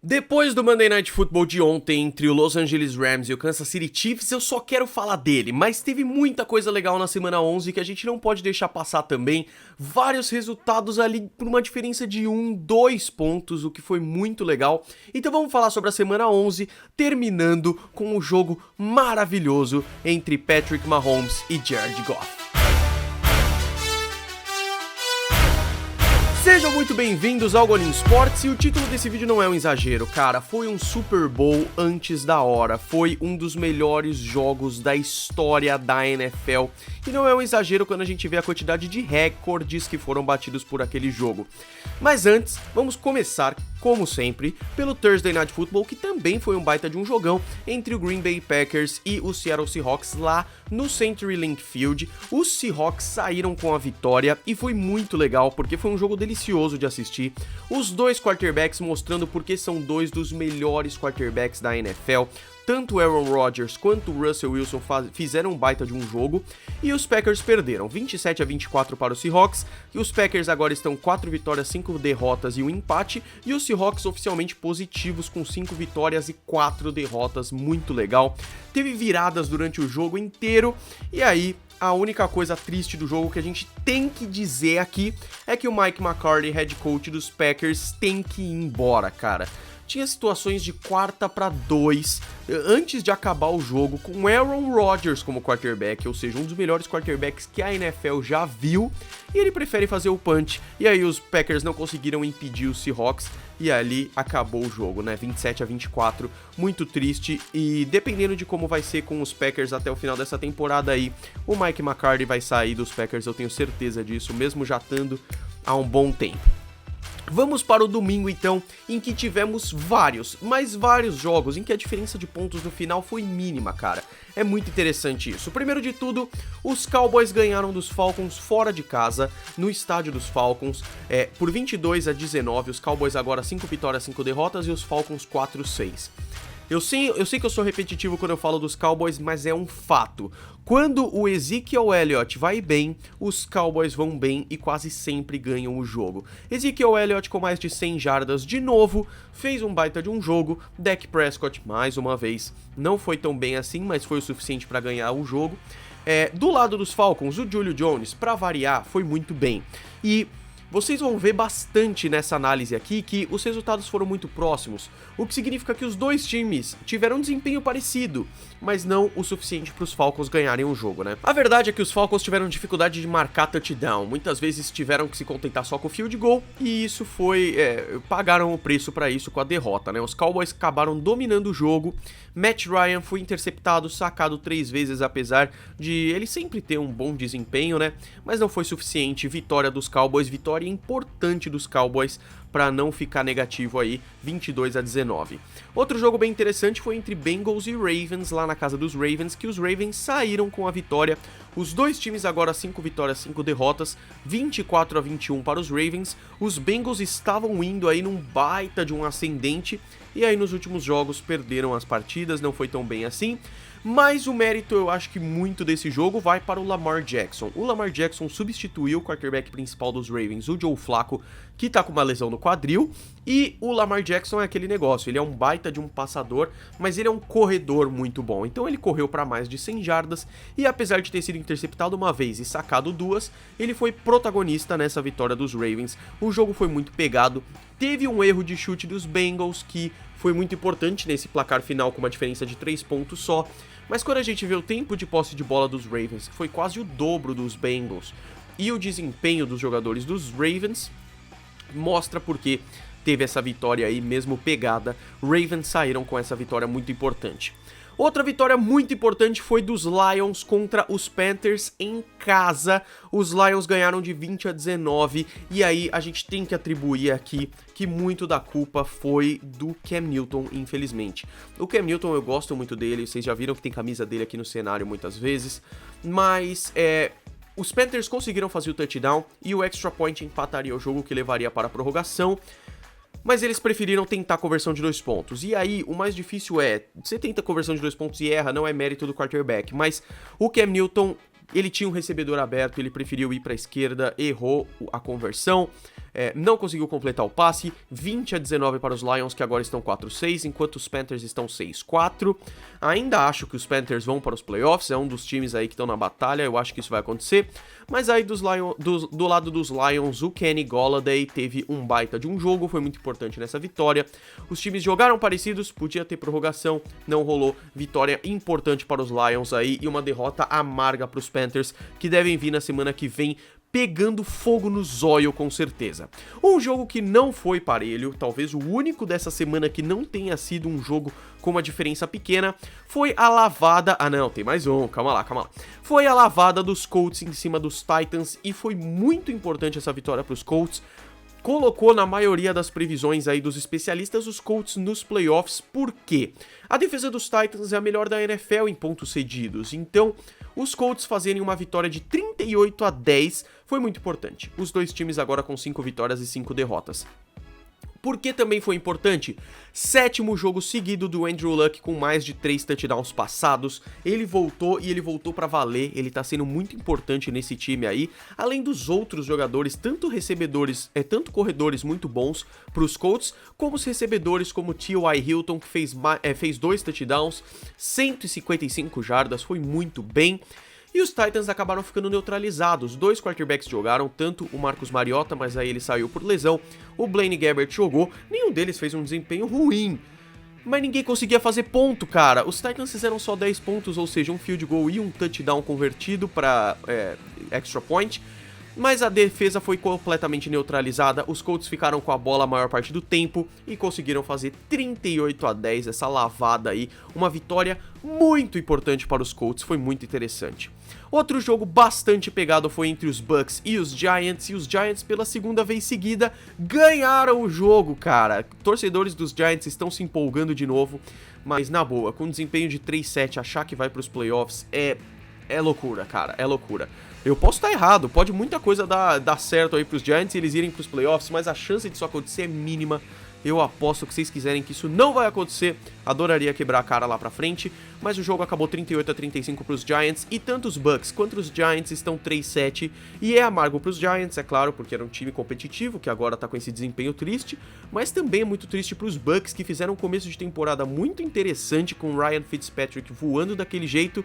Depois do Monday Night Football de ontem entre o Los Angeles Rams e o Kansas City Chiefs, eu só quero falar dele, mas teve muita coisa legal na semana 11 que a gente não pode deixar passar também. Vários resultados ali por uma diferença de 2 pontos, o que foi muito legal. Então vamos falar sobre a semana 11, terminando com um jogo maravilhoso entre Patrick Mahomes e Jared Goff. Sejam muito bem-vindos ao Golim Sports, e o título desse vídeo não é um exagero, cara, foi um Super Bowl antes da hora, foi um dos melhores jogos da história da NFL, e não é um exagero quando a gente vê a quantidade de recordes que foram batidos por aquele jogo. Mas antes, vamos começar, como sempre, pelo Thursday Night Football, que também foi um baita de um jogão entre o Green Bay Packers e o Seattle Seahawks lá no CenturyLink Field. Os Seahawks saíram com a vitória e foi muito legal, porque foi um jogo delicioso de assistir. Os dois quarterbacks mostrando porque são dois dos melhores quarterbacks da NFL. Tanto o Aaron Rodgers quanto o Russell Wilson fizeram um baita de um jogo, e os Packers perderam 27-24 para os Seahawks, e os Packers agora estão 4 vitórias, 5 derrotas e um empate, e os Seahawks oficialmente positivos com 5 vitórias e 4 derrotas, muito legal. Teve viradas durante o jogo inteiro, e aí a única coisa triste do jogo que a gente tem que dizer aqui é que o Mike McCarthy, head coach dos Packers, tem que ir embora, cara. Tinha situações de 4-2 antes de acabar o jogo com Aaron Rodgers como quarterback, ou seja, um dos melhores quarterbacks que a NFL já viu, e ele prefere fazer o punch, e aí os Packers não conseguiram impedir os Seahawks, e ali acabou o jogo, né, 27-24, muito triste, e dependendo de como vai ser com os Packers até o final dessa temporada aí, o Mike McCarthy vai sair dos Packers, eu tenho certeza disso, mesmo já estando há um bom tempo. Vamos para o domingo então, em que tivemos vários jogos em que a diferença de pontos no final foi mínima, cara. É muito interessante isso. Primeiro de tudo, os Cowboys ganharam dos Falcons fora de casa, no estádio dos Falcons, por 22-19, os Cowboys agora 5 vitórias, 5 derrotas, e os Falcons 4-6. Eu sei que eu sou repetitivo quando eu falo dos Cowboys, mas é um fato. Quando o Ezekiel Elliott vai bem, os Cowboys vão bem e quase sempre ganham o jogo. Ezekiel Elliott com mais de 100 jardas de novo, fez um baita de um jogo. Dak Prescott, mais uma vez, não foi tão bem assim, mas foi o suficiente para ganhar o jogo. Do lado dos Falcons, o Julio Jones, para variar, foi muito bem. E vocês vão ver bastante nessa análise aqui que os resultados foram muito próximos, o que significa que os dois times tiveram um desempenho parecido, mas não o suficiente para os Falcons ganharem o jogo, né? A verdade é que os Falcons tiveram dificuldade de marcar touchdown, muitas vezes tiveram que se contentar só com o field goal, e isso pagaram o preço para isso com a derrota, né? Os Cowboys acabaram dominando o jogo. Matt Ryan foi interceptado, sacado 3 vezes, apesar de ele sempre ter um bom desempenho, né? Mas não foi suficiente. Vitória dos Cowboys, vitória importante dos Cowboys para não ficar negativo aí, 22-19. Outro jogo bem interessante foi entre Bengals e Ravens, lá na casa dos Ravens, que os Ravens saíram com a vitória. Os dois times agora 5 vitórias, 5 derrotas, 24-21 para os Ravens. Os Bengals estavam indo aí num baita de um ascendente, e aí nos últimos jogos perderam as partidas, não foi tão bem assim. Mas o mérito, eu acho que muito desse jogo vai para o Lamar Jackson. O Lamar Jackson substituiu o quarterback principal dos Ravens, o Joe Flacco, que tá com uma lesão no quadril, e o Lamar Jackson é aquele negócio, ele é um baita de um passador, mas ele é um corredor muito bom. Então ele correu para mais de 100 jardas, e apesar de ter sido interceptado uma vez e sacado 2, ele foi protagonista nessa vitória dos Ravens. O jogo foi muito pegado, teve um erro de chute dos Bengals, que foi muito importante nesse placar final com uma diferença de 3 pontos só, mas quando a gente vê o tempo de posse de bola dos Ravens, que foi quase o dobro dos Bengals, e o desempenho dos jogadores dos Ravens, mostra porque teve essa vitória aí mesmo pegada. Ravens saíram com essa vitória muito importante. Outra vitória muito importante foi dos Lions contra os Panthers em casa. Os Lions ganharam de 20-19, e aí a gente tem que atribuir aqui que muito da culpa foi do Cam Newton, infelizmente. O Cam Newton, eu gosto muito dele, vocês já viram que tem camisa dele aqui no cenário muitas vezes, mas os Panthers conseguiram fazer o touchdown e o extra point empataria o jogo, que levaria para a prorrogação. Mas eles preferiram tentar a conversão de 2 pontos. E aí, o mais difícil você tenta a conversão de 2 pontos e erra, não é mérito do quarterback. Mas o Cam Newton, ele tinha um recebedor aberto, ele preferiu ir para a esquerda, errou a conversão. não conseguiu completar o passe, 20-19 para os Lions, que agora estão 4-6, enquanto os Panthers estão 6-4. Ainda acho que os Panthers vão para os playoffs, é um dos times aí que estão na batalha, eu acho que isso vai acontecer. Mas aí do lado dos Lions, o Kenny Golladay teve um baita de um jogo, foi muito importante nessa vitória. Os times jogaram parecidos, podia ter prorrogação, não rolou. Vitória importante para os Lions aí e uma derrota amarga para os Panthers, que devem vir na semana que vem pegando fogo no zóio, com certeza. Um jogo que não foi parelho, talvez o único dessa semana que não tenha sido um jogo com uma diferença pequena, foi a lavada... Ah não, tem mais um, calma lá. Foi a lavada dos Colts em cima dos Titans e foi muito importante essa vitória para os Colts. Colocou na maioria das previsões aí dos especialistas os Colts nos playoffs, por quê? A defesa dos Titans é a melhor da NFL em pontos cedidos, então os Colts fazerem uma vitória de 38-10 foi muito importante. Os dois times agora com 5 vitórias e 5 derrotas. Por que também foi importante? 7º jogo seguido do Andrew Luck com mais de 3 touchdowns passados. Ele voltou e ele voltou pra valer. Ele tá sendo muito importante nesse time aí. Além dos outros jogadores, tanto corredores muito bons pros Colts, como os recebedores como T.Y. Hilton, que fez 2 touchdowns, 155 jardas, foi muito bem. E os Titans acabaram ficando neutralizados. 2 quarterbacks jogaram, tanto o Marcus Mariota, mas aí ele saiu por lesão. O Blaine Gabbert jogou, nenhum deles fez um desempenho ruim. Mas ninguém conseguia fazer ponto, cara. Os Titans fizeram só 10 pontos, ou seja, um field goal e um touchdown convertido para extra point. Mas a defesa foi completamente neutralizada, os Colts ficaram com a bola a maior parte do tempo e conseguiram fazer 38-10, essa lavada aí, uma vitória muito importante para os Colts, foi muito interessante. Outro jogo bastante pegado foi entre os Bucks e os Giants pela segunda vez seguida ganharam o jogo, cara. Torcedores dos Giants estão se empolgando de novo, mas na boa, com um desempenho de 3-7, achar que vai para os playoffs é loucura, cara, é loucura. Eu posso estar errado, pode muita coisa dar certo aí pros Giants e eles irem pros playoffs, mas a chance disso acontecer é mínima. Eu aposto que vocês quiserem que isso não vai acontecer, adoraria quebrar a cara lá pra frente, mas o jogo acabou 38-35 pros Giants, e tanto os Bucks quanto os Giants estão 3-7, e é amargo pros Giants, é claro, porque era um time competitivo, que agora tá com esse desempenho triste, mas também é muito triste pros Bucks, que fizeram um começo de temporada muito interessante, com o Ryan Fitzpatrick voando daquele jeito,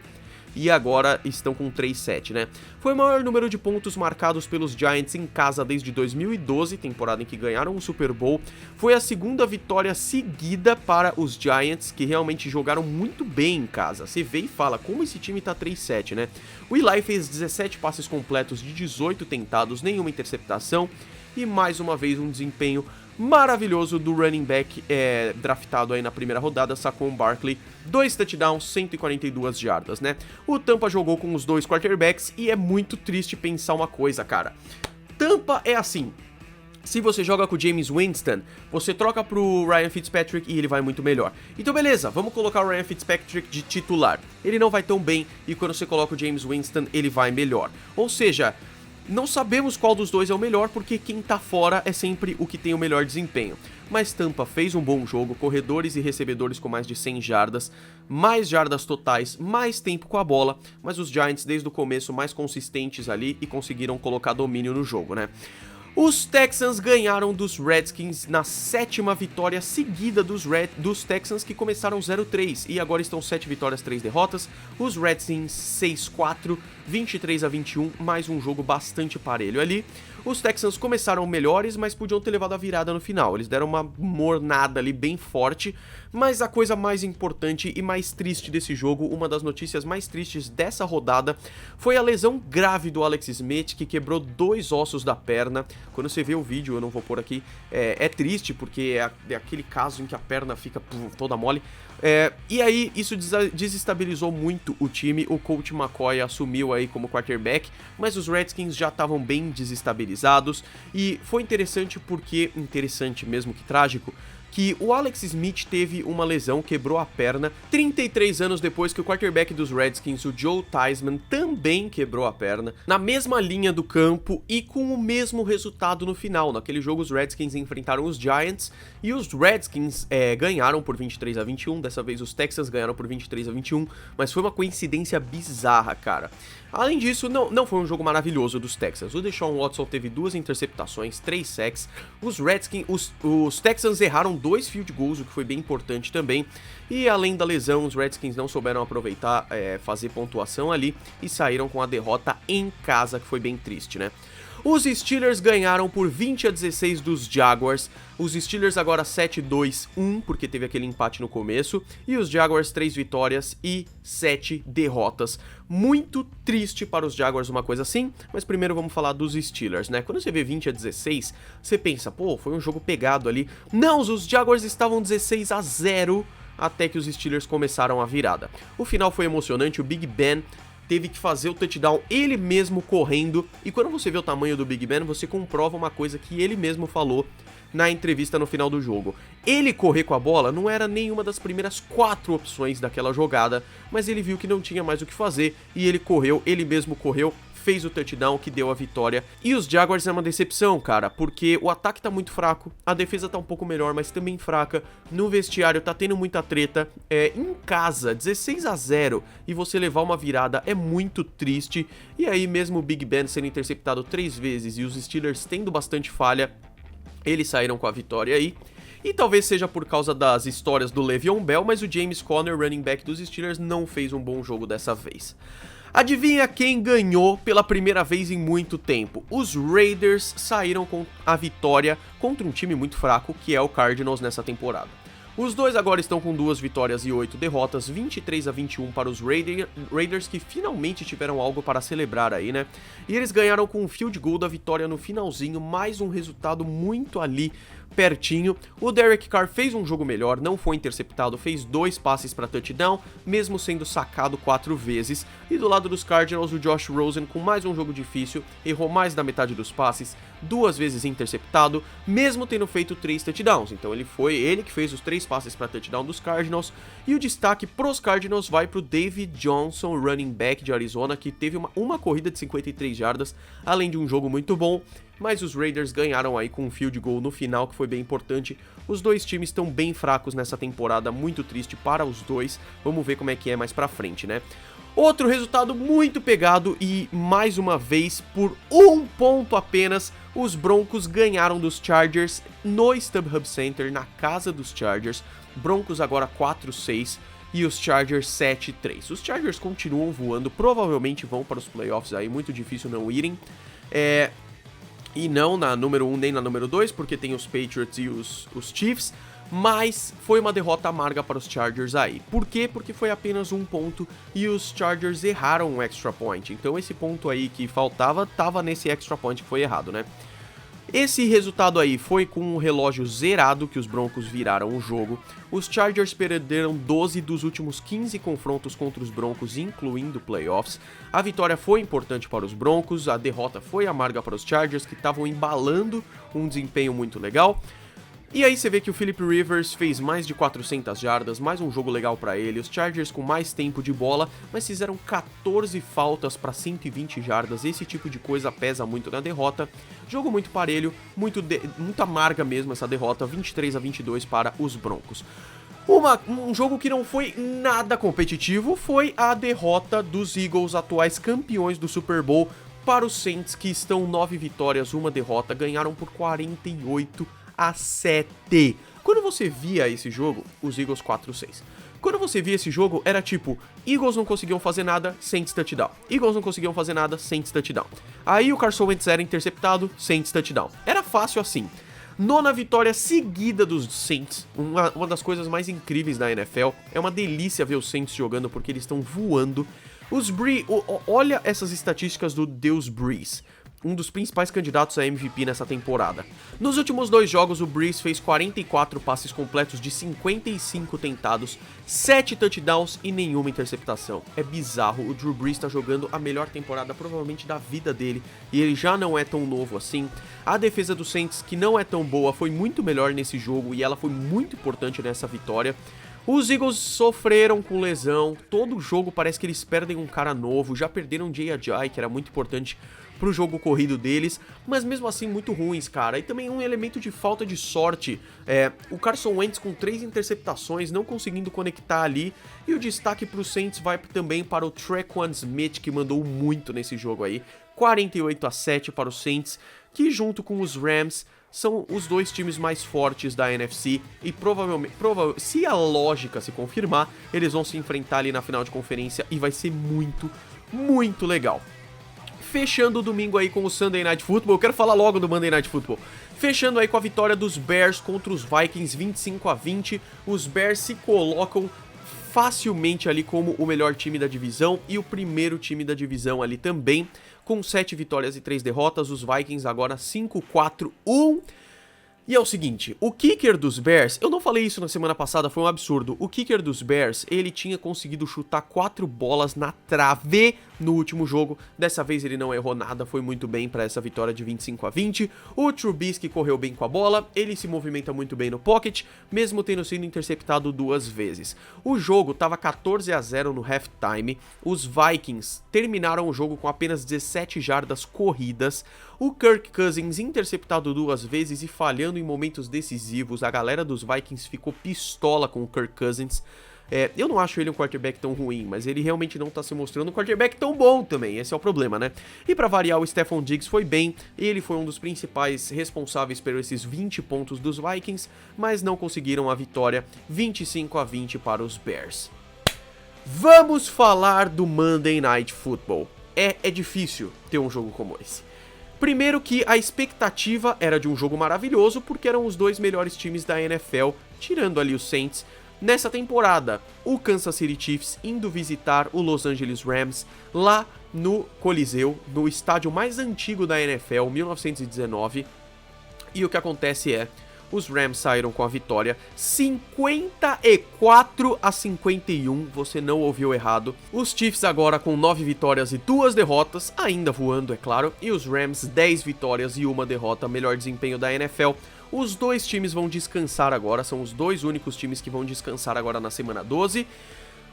e agora estão com 3-7, né? Foi o maior número de pontos marcados pelos Giants em casa desde 2012, temporada em que ganharam o Super Bowl. Foi a segunda vitória seguida para os Giants, que realmente jogaram muito bem em casa. Você vê e fala, como esse time tá 3-7, né? O Eli fez 17 passes completos de 18 tentados, nenhuma interceptação, e mais uma vez um desempenho maravilhoso do running back draftado aí na primeira rodada, Saquon Barkley, 2 touchdowns, 142 jardas, né? O Tampa jogou com os 2 quarterbacks e é muito triste pensar uma coisa, cara. Tampa é assim, se você joga com o Jameis Winston, você troca pro Ryan Fitzpatrick e ele vai muito melhor. Então beleza, vamos colocar o Ryan Fitzpatrick de titular. Ele não vai tão bem e quando você coloca o Jameis Winston, ele vai melhor. Ou seja, não sabemos qual dos dois é o melhor, porque quem tá fora é sempre o que tem o melhor desempenho. Mas Tampa fez um bom jogo, corredores e recebedores com mais de 100 jardas, mais jardas totais, mais tempo com a bola, mas os Giants desde o começo mais consistentes ali e conseguiram colocar domínio no jogo, né? Os Texans ganharam dos Redskins na 7ª vitória seguida dos Texans, que começaram 0-3 e agora estão 7 vitórias, 3 derrotas. Os Redskins 6-4, 23-21, mais um jogo bastante parelho ali. Os Texans começaram melhores, mas podiam ter levado a virada no final. Eles deram uma mornada ali bem forte, mas a coisa mais importante e mais triste desse jogo, uma das notícias mais tristes dessa rodada, foi a lesão grave do Alex Smith, que quebrou 2 ossos da perna. Quando você vê o vídeo, eu não vou pôr aqui, é triste, porque é aquele caso em que a perna fica toda mole. E aí, isso desestabilizou muito o time. O Colt McCoy assumiu aí como quarterback, mas os Redskins já estavam bem desestabilizados. E foi interessante porque, interessante mesmo que trágico, que o Alex Smith teve uma lesão, quebrou a perna, 33 anos depois que o quarterback dos Redskins, o Joe Theismann, também quebrou a perna, na mesma linha do campo e com o mesmo resultado no final. Naquele jogo os Redskins enfrentaram os Giants e os Redskins ganharam por 23-21, dessa vez os Texans ganharam por 23-21, mas foi uma coincidência bizarra, cara. Além disso, não foi um jogo maravilhoso dos Texans. O Deshaun Watson teve 2 interceptações, 3 sacks. Os Texans erraram 2 field goals, o que foi bem importante também. E além da lesão, os Redskins não souberam aproveitar, fazer pontuação ali e saíram com a derrota em casa, que foi bem triste, né? Os Steelers ganharam por 20-16 dos Jaguars. Os Steelers agora 7-2-1, porque teve aquele empate no começo. E os Jaguars 3 vitórias e 7 derrotas. Muito triste para os Jaguars uma coisa assim, mas primeiro vamos falar dos Steelers, né? Quando você vê 20-16, você pensa, pô, foi um jogo pegado ali. Não, os Jaguars estavam 16-0 até que os Steelers começaram a virada. O final foi emocionante, o Big Ben teve que fazer o touchdown ele mesmo correndo, e quando você vê o tamanho do Big Ben, você comprova uma coisa que ele mesmo falou na entrevista no final do jogo. Ele correr com a bola não era nenhuma das primeiras 4 opções daquela jogada, mas ele viu que não tinha mais o que fazer, e ele correu, ele mesmo correu, fez o touchdown que deu a vitória. E os Jaguars é uma decepção, cara, porque o ataque tá muito fraco, a defesa tá um pouco melhor, mas também fraca, no vestiário tá tendo muita treta, em casa, 16-0, e você levar uma virada é muito triste, e aí mesmo o Big Ben sendo interceptado 3 vezes e os Steelers tendo bastante falha, eles saíram com a vitória aí. E talvez seja por causa das histórias do Le'Veon Bell, mas o James Conner, running back dos Steelers, não fez um bom jogo dessa vez. Adivinha quem ganhou pela primeira vez em muito tempo? Os Raiders saíram com a vitória contra um time muito fraco, que é o Cardinals nessa temporada. Os dois agora estão com 2 vitórias e 8 derrotas, 23-21 para os Raiders, que finalmente tiveram algo para celebrar aí, né? E eles ganharam com um field goal da vitória no finalzinho, mais um resultado muito ali pertinho. O Derek Carr fez um jogo melhor, não foi interceptado, fez 2 passes para touchdown, mesmo sendo sacado 4 vezes. E do lado dos Cardinals, o Josh Rosen, com mais um jogo difícil, errou mais da metade dos passes, 2 vezes interceptado, mesmo tendo feito 3 touchdowns. Então ele que fez os 3 passes para touchdown dos Cardinals. E o destaque pros Cardinals vai pro David Johnson, running back de Arizona, que teve uma corrida de 53 jardas, além de um jogo muito bom. Mas os Raiders ganharam aí com um field goal no final, que foi bem importante. Os dois times estão bem fracos nessa temporada, muito triste para os dois. Vamos ver como é que é mais pra frente, né? Outro resultado muito pegado e, mais uma vez, por 1 ponto apenas, os Broncos ganharam dos Chargers no StubHub Center, na casa dos Chargers. Broncos agora 4-6 e os Chargers 7-3. Os Chargers continuam voando, provavelmente vão para os playoffs aí, muito difícil não irem. E não na número 1 nem na número 2, porque tem os Patriots e os Chiefs, mas foi uma derrota amarga para os Chargers aí. Por quê? Porque foi apenas 1 ponto e os Chargers erraram um extra point, então esse ponto aí que faltava, tava nesse extra point que foi errado, né? Esse resultado aí foi com um relógio zerado que os Broncos viraram o jogo. Os Chargers perderam 12 dos últimos 15 confrontos contra os Broncos, incluindo playoffs. A vitória foi importante para os Broncos, a derrota foi amarga para os Chargers, que estavam embalando um desempenho muito legal. E aí você vê que o Philip Rivers fez mais de 400 jardas, mais um jogo legal pra ele. Os Chargers com mais tempo de bola, mas fizeram 14 faltas para 120 jardas. Esse tipo de coisa pesa muito na derrota. Jogo muito parelho, muito amarga mesmo essa derrota, 23-22 para os Broncos. Um jogo que não foi nada competitivo foi a derrota dos Eagles, atuais campeões do Super Bowl, para os Saints, que estão 9 vitórias, 1 derrota, ganharam por 48-7. Quando você via esse jogo, os Eagles 4-6. Quando você via esse jogo, era tipo, Eagles não conseguiam fazer nada, Saints touchdown. Eagles não conseguiam fazer nada, Saints touchdown. Aí o Carson Wentz era interceptado, Saints touchdown. Era fácil assim. 9ª vitória seguida dos Saints, uma das coisas mais incríveis da NFL. É uma delícia ver os Saints jogando porque eles estão voando. Olha essas estatísticas do Deus Brees. um dos principais candidatos a MVP nessa temporada. Nos últimos 2 jogos, o Brees fez 44 passes completos de 55 tentados, 7 touchdowns e nenhuma interceptação. É bizarro, o Drew Brees tá jogando a melhor temporada provavelmente da vida dele, e ele já não é tão novo assim. A defesa do Saints, que não é tão boa, foi muito melhor nesse jogo e ela foi muito importante nessa vitória. Os Eagles sofreram com lesão, todo jogo parece que eles perdem um cara novo, já perderam Jay Ajayi, que era muito importante pro jogo corrido deles, mas mesmo assim muito ruins, cara. E também um elemento de falta de sorte, o Carson Wentz com 3 interceptações, não conseguindo conectar ali, e o destaque pro Saints vai também para o Tre'Quan Smith, que mandou muito nesse jogo aí, 48-7 para o Saints, que junto com os Rams são os 2 times mais fortes da NFC e provavelmente, se a lógica se confirmar, eles vão se enfrentar ali na final de conferência e vai ser muito, muito legal. Fechando o domingo aí com o Sunday Night Football, eu quero falar logo do Monday Night Football. Fechando aí com a vitória dos Bears contra os Vikings, 25-20, os Bears se colocam facilmente ali como o melhor time da divisão e o primeiro time da divisão ali também, com 7 vitórias e 3 derrotas, os Vikings agora 5-4-1. E é o seguinte, o kicker dos Bears, eu não falei isso na semana passada, foi um absurdo, o kicker dos Bears, ele tinha conseguido chutar 4 bolas na trave no último jogo, dessa vez ele não errou nada, foi muito bem para essa vitória de 25-20, o Trubisky correu bem com a bola, ele se movimenta muito bem no pocket, mesmo tendo sido interceptado 2 vezes. O jogo estava 14-0 no halftime, os Vikings terminaram o jogo com apenas 17 jardas corridas, o Kirk Cousins interceptado 2 vezes e falhando em momentos decisivos, a galera dos Vikings ficou pistola com o Kirk Cousins. Eu não acho ele um quarterback tão ruim, mas ele realmente não tá se mostrando um quarterback tão bom também, esse é o problema, né? E pra variar, o Stephon Diggs foi bem, ele foi um dos principais responsáveis por esses 20 pontos dos Vikings, mas não conseguiram a vitória, 25-20 para os Bears. Vamos falar do Monday Night Football. É difícil ter um jogo como esse. Primeiro que a expectativa era de um jogo maravilhoso, porque eram os 2 melhores times da NFL, tirando ali os Saints, nessa temporada. O Kansas City Chiefs indo visitar o Los Angeles Rams lá no Coliseu, no estádio mais antigo da NFL, 1919. E o que acontece é, os Rams saíram com a vitória 54-51, você não ouviu errado. Os Chiefs agora com 9 vitórias e 2 derrotas, ainda voando, é claro, e os Rams 10 vitórias e 1 derrota, melhor desempenho da NFL. Os 2 times vão descansar agora, são os 2 únicos times que vão descansar agora na semana 12.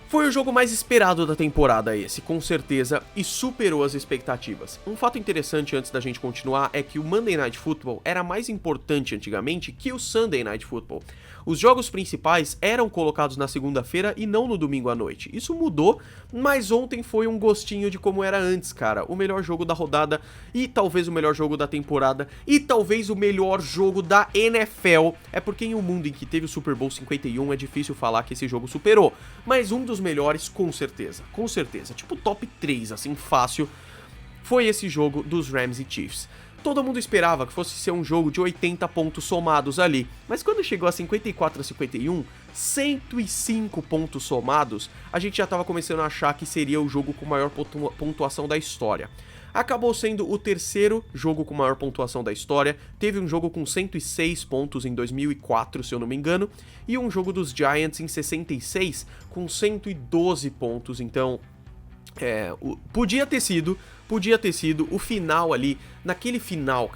Foi o jogo mais esperado da temporada esse, com certeza, e superou as expectativas. Um fato interessante antes da gente continuar é que o Monday Night Football era mais importante antigamente que o Sunday Night Football. Os jogos principais eram colocados na segunda-feira e não no domingo à noite. Isso mudou, mas ontem foi um gostinho de como era antes, cara. O melhor jogo da rodada e talvez o melhor jogo da temporada e talvez o melhor jogo da NFL. É porque em um mundo em que teve o Super Bowl 51 é difícil falar que esse jogo superou, mas um dos melhores com certeza, tipo top 3, assim, fácil, foi esse jogo dos Rams e Chiefs. Todo mundo esperava que fosse ser um jogo de 80 pontos somados ali, mas quando chegou a 54-51, 105 pontos somados, a gente já estava começando a achar que seria o jogo com maior pontuação da história. Acabou sendo o terceiro jogo com maior pontuação da história, teve um jogo com 106 pontos em 2004, se eu não me engano, e um jogo dos Giants em 66 com 112 pontos, então podia ter sido o final ali, naquele final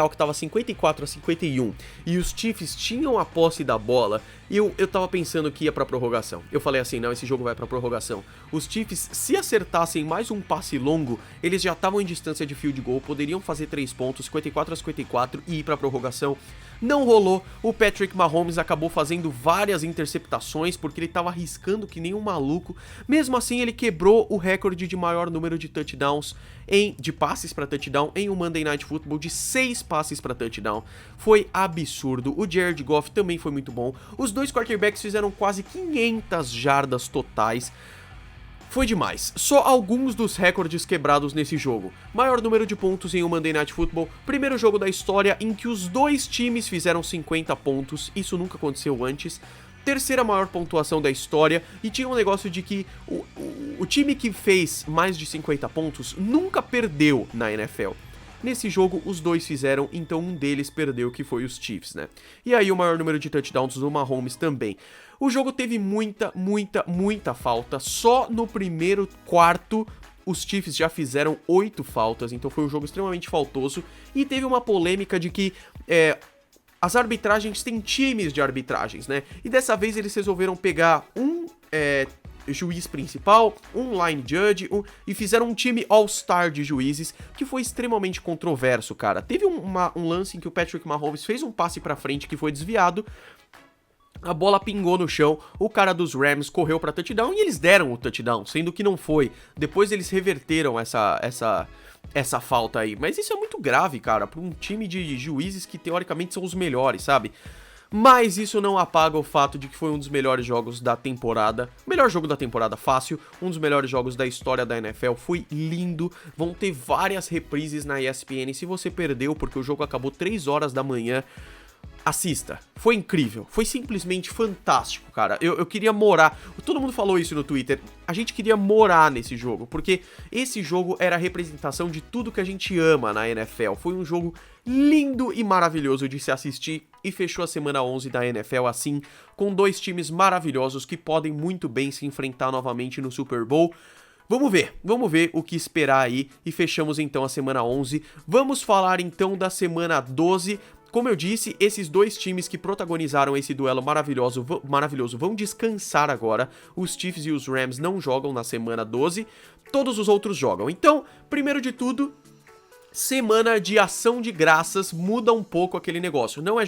que tava 54-51 e os Chiefs tinham a posse da bola, e eu tava pensando que ia pra prorrogação. Eu falei assim, não, esse jogo vai pra prorrogação. Os Chiefs, se acertassem mais um passe longo, eles já estavam em distância de field goal, poderiam fazer 3 pontos, 54-54 e ir pra prorrogação. Não rolou, o Patrick Mahomes acabou fazendo várias interceptações porque ele tava arriscando que nem um maluco. Mesmo assim, ele quebrou o recorde de maior número de touchdowns, de passes para touchdown em um Monday Night Football, de 6 passes para touchdown. Foi absurdo. O Jared Goff também foi muito bom. Os 2 quarterbacks fizeram quase 500 jardas totais. Foi demais. Só alguns dos recordes quebrados nesse jogo. Maior número de pontos em um Monday Night Football. Primeiro jogo da história em que os 2 times fizeram 50 pontos. Isso nunca aconteceu antes. Terceira maior pontuação da história, e tinha um negócio de que o time que fez mais de 50 pontos nunca perdeu na NFL. Nesse jogo, os dois fizeram, então um deles perdeu, que foi os Chiefs, né? E aí o maior número de touchdowns do Mahomes também. O jogo teve muita falta. Só no primeiro quarto os Chiefs já fizeram 8 faltas, então foi um jogo extremamente faltoso. E teve uma polêmica de que as arbitragens têm times de arbitragens, né? E dessa vez eles resolveram pegar um juiz principal, um line judge, e fizeram um time all-star de juízes, que foi extremamente controverso, cara. Teve um lance em que o Patrick Mahomes fez um passe pra frente que foi desviado, a bola pingou no chão, o cara dos Rams correu pra touchdown e eles deram o touchdown, sendo que não foi. Depois eles reverteram essa falta aí. Mas isso é muito grave, cara, pra um time de juízes que teoricamente são os melhores, sabe? Mas isso não apaga o fato de que foi um dos melhores jogos da temporada. Melhor jogo da temporada, fácil. Um dos melhores jogos da história da NFL. Foi lindo. Vão ter várias reprises na ESPN. Se você perdeu porque o jogo acabou 3 horas da manhã, assista, foi incrível, foi simplesmente fantástico, cara. Eu queria morar, todo mundo falou isso no Twitter, a gente queria morar nesse jogo, porque esse jogo era a representação de tudo que a gente ama na NFL. Foi um jogo lindo e maravilhoso de se assistir e fechou a semana 11 da NFL assim, com 2 times maravilhosos que podem muito bem se enfrentar novamente no Super Bowl. Vamos ver o que esperar aí, e fechamos então a semana 11. Vamos falar então da semana 12. Como eu disse, esses 2 times que protagonizaram esse duelo maravilhoso vão descansar agora. Os Chiefs e os Rams não jogam na semana 12, todos os outros jogam. Então, primeiro de tudo, semana de ação de graças, muda um pouco aquele negócio. Não é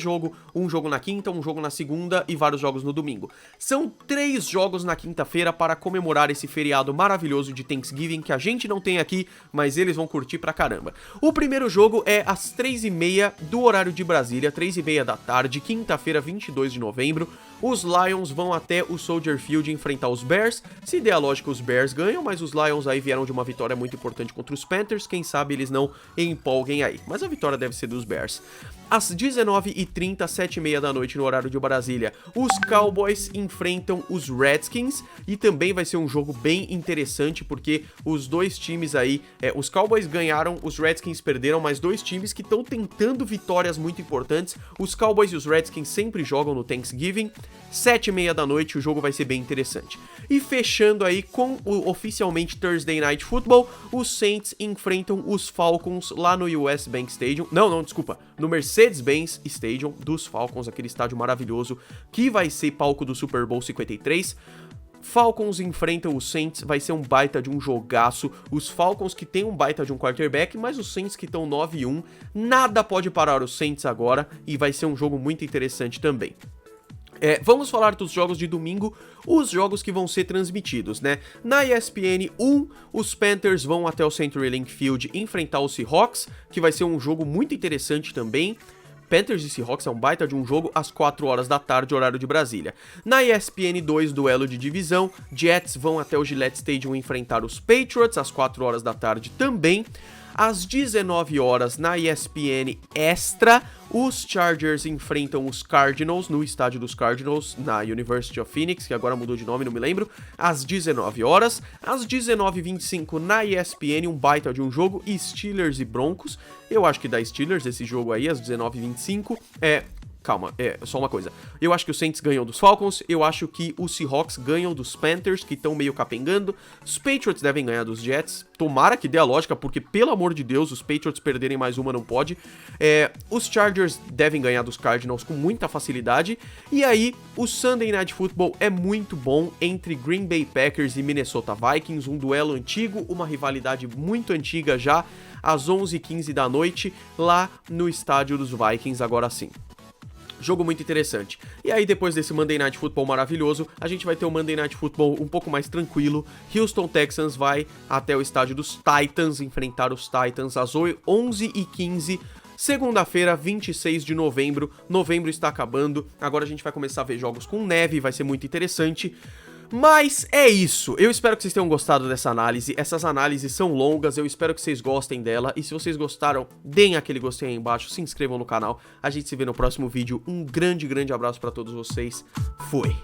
um jogo na quinta, um jogo na segunda e vários jogos no domingo. São 3 jogos na quinta-feira para comemorar esse feriado maravilhoso de Thanksgiving que a gente não tem aqui, mas eles vão curtir pra caramba. O primeiro jogo é às 3h30 do horário de Brasília, 3h30 da tarde, quinta-feira, 22 de novembro. Os Lions vão até o Soldier Field enfrentar os Bears. Se der a lógica, os Bears ganham, mas os Lions aí vieram de uma vitória muito importante contra os Panthers. Quem sabe eles não empolguem aí, mas a vitória deve ser dos Bears. Às 19h30, 7h30 da noite no horário de Brasília, os Cowboys enfrentam os Redskins, e também vai ser um jogo bem interessante, porque os 2 times aí, os Cowboys ganharam, os Redskins perderam, mas 2 times que estão tentando vitórias muito importantes. Os Cowboys e os Redskins sempre jogam no Thanksgiving. 7h30 da noite, o jogo vai ser bem interessante. E fechando aí com o oficialmente Thursday Night Football, os Saints enfrentam os Falcons lá no US Bank Stadium. Não, desculpa, no Mercedes-Benz Stadium dos Falcons, aquele estádio maravilhoso que vai ser palco do Super Bowl 53. Falcons enfrentam os Saints, vai ser um baita de um jogaço. Os Falcons que tem um baita de um quarterback, mas os Saints que estão 9-1, nada pode parar os Saints agora, e vai ser um jogo muito interessante também. Vamos falar dos jogos de domingo, os jogos que vão ser transmitidos, né? Na ESPN 1, os Panthers vão até o CenturyLink Field enfrentar os Seahawks, que vai ser um jogo muito interessante também. Panthers e Seahawks é um baita de um jogo às 4 horas da tarde, horário de Brasília. Na ESPN 2, duelo de divisão, Jets vão até o Gillette Stadium enfrentar os Patriots às 4 horas da tarde também. Às 19 horas, na ESPN Extra, os Chargers enfrentam os Cardinals no estádio dos Cardinals, na University of Phoenix, que agora mudou de nome, não me lembro, às 19 horas. Às 19h25, na ESPN, um baita de um jogo, Steelers e Broncos. Eu acho que dá Steelers esse jogo aí, às 19h25. Calma, só uma coisa. Eu acho que os Saints ganham dos Falcons, eu acho que os Seahawks ganham dos Panthers, que estão meio capengando. Os Patriots devem ganhar dos Jets. Tomara que dê a lógica, porque, pelo amor de Deus, os Patriots perderem mais uma não pode. Os Chargers devem ganhar dos Cardinals com muita facilidade. E aí, o Sunday Night Football é muito bom entre Green Bay Packers e Minnesota Vikings. Um duelo antigo, uma rivalidade muito antiga já, às 11h15 da noite, lá no estádio dos Vikings, agora sim. Jogo muito interessante. E aí, depois desse Monday Night Football maravilhoso, a gente vai ter um Monday Night Football um pouco mais tranquilo. Houston Texans vai até o estádio dos Titans enfrentar os Titans às 11h15. Segunda-feira, 26 de novembro. Novembro está acabando. Agora a gente vai começar a ver jogos com neve, vai ser muito interessante. Mas é isso, eu espero que vocês tenham gostado dessa análise. Essas análises são longas, eu espero que vocês gostem dela. E se vocês gostaram, deem aquele gostei aí embaixo, se inscrevam no canal. A gente se vê no próximo vídeo, um grande abraço pra todos vocês. Fui!